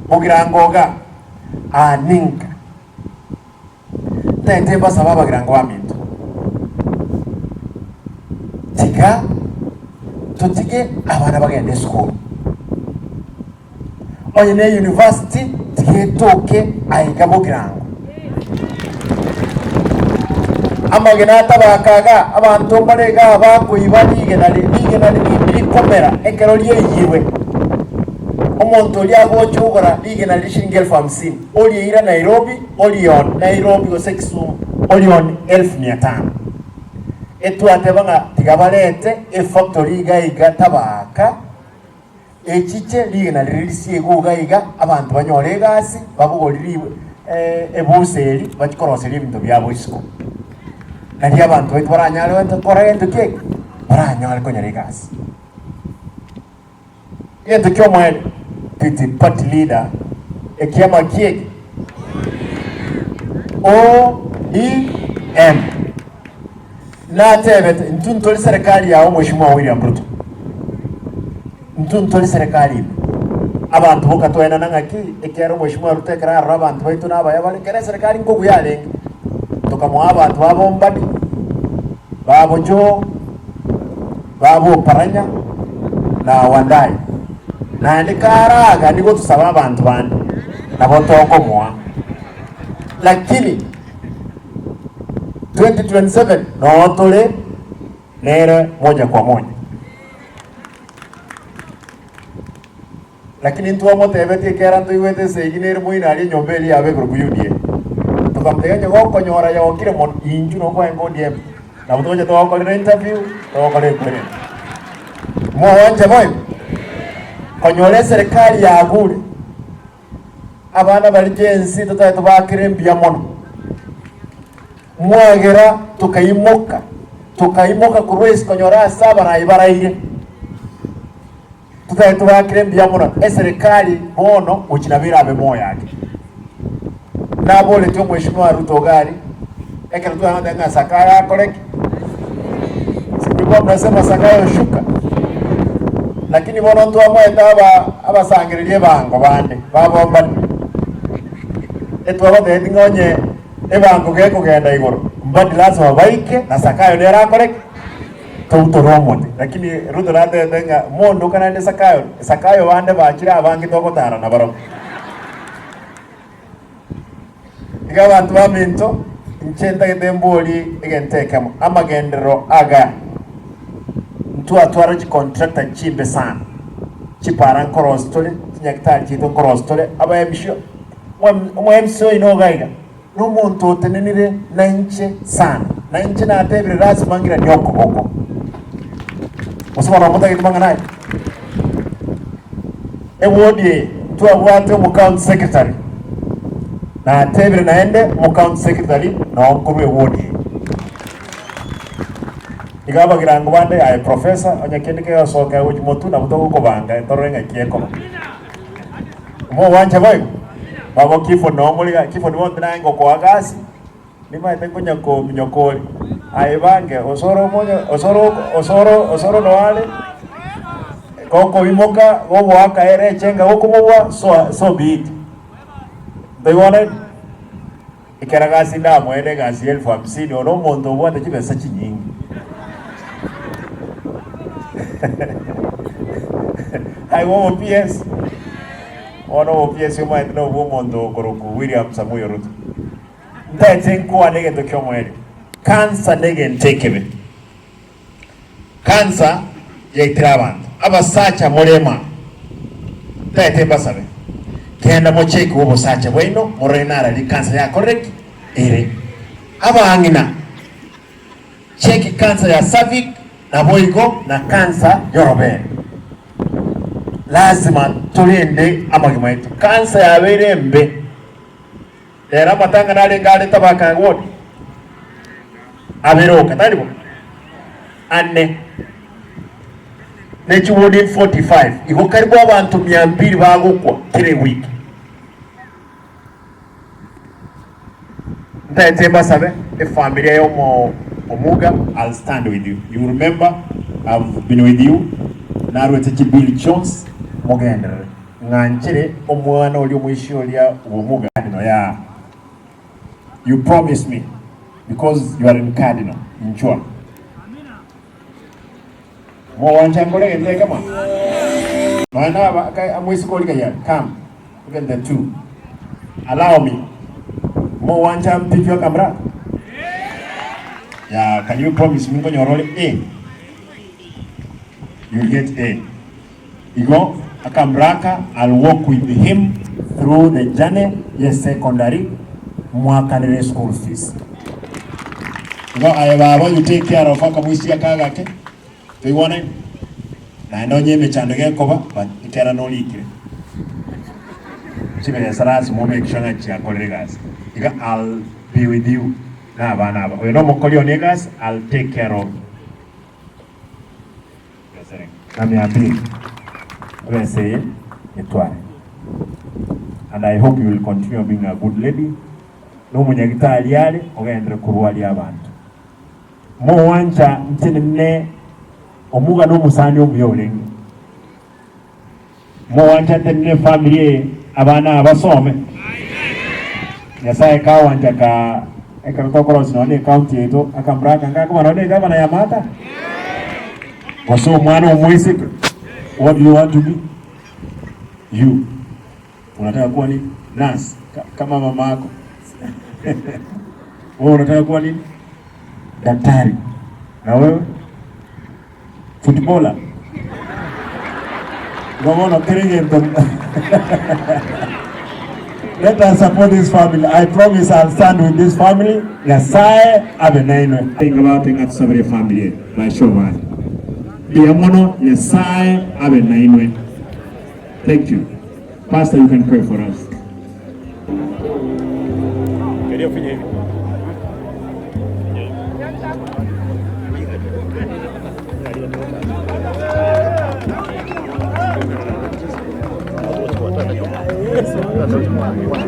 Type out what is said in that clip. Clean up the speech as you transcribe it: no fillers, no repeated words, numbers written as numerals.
mugirangoga aninka tete basaba abagirango baminto tiga tutige abana bagende school oyine university tige toke ayiga mugirango amagena tabakaga abantu barega bakuyibalige nali bikomera ekero liyiwe omuntu lyago chugora lige nali shilingi 50,000 oli ira Nairobi oli on Nairobi go Kisumu oli on 1500 etu atebanga tigabalete e factory gaiga tabaka echiche lige nali risiye go gaiga abantu banyore gasi babugoliriwe ebuseri bachikoroseri ibintu byabo isiko nali abantu baitu baranyale wento korento keke baranyale konyare gasi yento kyomwele titi party leader ekiama kieki ODM na tebete ntuntoli serikali yao Mheshimiwa William Ruto ntuntoli serikali abantu bokatwena nangaki ekero Mheshimiwa Ruto ekara abantu baitu nabaya bali kere serikali ngogu yalenge tukamwa abantu babombadi babojo babo paranya na wandai na ndikaraga ndiko tusaba abantu bandi nabo toko mwa lakini 2027 no tole nere moja kwa moja lakini ntuwa motebeti kera ntuiwete seginere muina ali nyombeli yabe group UDA tukamteganya goko nyora ya okire mon inju no kwa ngodiye na butoje to ko interview to ko le kwere mo wanje boy konyole serikali yagure abana balijensi tutatu bakirembya mono mwagera tukayimoka kurwesi konyora saba na ibaraire tutatu bakirembya mono serikali bono ukinabira abe moyo yake nabole cyo Mheshimiwa Ruto gari ekero tuanda nga sakaya koreki sikuwa mnasema sakaya shuka lakini bono ntwa mwenda abasangiririe bango bande babomba etwa bode ngonye ebango geko genda igoro mbadi lazima baike na sakayo nera koreki tutoromode lakini Ruto rade denga mondo kana ende sakayo bande bakira abangi tokotara na baro abantu baminto nchenda gedemboli igentekamo amagendero aga ntu atwara chi contractor chimbe sana chiparan korostole nyaktari chito korostole abayabisho mwemso inogaiga no muntu tenenire nanche sana nanche na atebire ras mangira nyoko hoko osoma na muta kitmanga naye ewodi tu abwate mu county secretary na tebire naende mu county secretary na omkuru ewodi igaba girango bande ay professor onyakendike yasoka uji motu na butoko kobanga torenga kieko mo wanje boy babo kifo no muliga kifo ni wonde nango ko agasi ni maite kunya ko mnyokoli ay bange osoro moyo osoro no wale koko bimoka bobo aka ere chenga okubwa so bit ndaiwone ikaragasi nda mwene gasi 50,000 ono mondo bwate kibesa kinyingi I want PS. Ono PS yoma ndino bomondo koroku William Samuel Ruto. Ndate nkuwa nege tokyo mwele. Cancer nege ntekebe. Cancer yaitirabantu. Abasacha molema. Ndate basabe. Kenda mocheki wobo sacha bwino morenara li cancer ya correct ere. Abangina. Cheki cancer ya cervix na boigo na cancer yorobere. Lazima tulinde amagima yetu. Cancer ya berembe era matanga nale ngale tabaka wodi aberoka talibo anne nechi wodi 45 iko karibu abantu 200 bagukwa kile wiki ndete basabe e familia yo Omuga. I'll stand with you. You remember I've been with you. Narwete Bill Jones Mogender nganchere omwana oli omwisho lya ubumuga no ya. You promise me because you are in cardinal inchwa. Mo wanchangole ngende kama. Maana ba amwisi ko liga come even the two. Allow me. Mo wancham pitwa kamera. Yeah, can you promise me nyorole A? You get A. Igo akamraka, I'll walk with him through the journey yes secondary mwaka nile school fees. Igo ayababa you take care of akamwisi akagake. Tuiwane na ndonye mechandege koba but itera no likire. Chibe ya sarasi mo make sure that ya colleagues. Iga I'll be with you. Na bana ba. We no mokoli onegas I'll take care of. Nami ambi. We say etware. And I hope you will continue being a good lady. No munyagita aliale ogendere kuruali abantu. Mo wancha ntine omuga no musani omuyolengi. Mo wancha tenne family abana abasome. Nyasaye ka wanja ka ekakokoro sinone county eto akambraka ngaka manone gavana ya mata. Waso mwana omwisi. What do you want to be? You. Unataka kuwa nini? Nurse kama mama yako. Wewe unataka kuwa nini? Daktari. Na wewe? Footballer. Gomono kirigento. Let us support this family. I promise I'll stand with this family. Nyasaye abenainwe. Think about thing at somebody family. My show man. Biamono Nyasaye abenainwe. Thank you. Pastor, you can pray for us. Yes,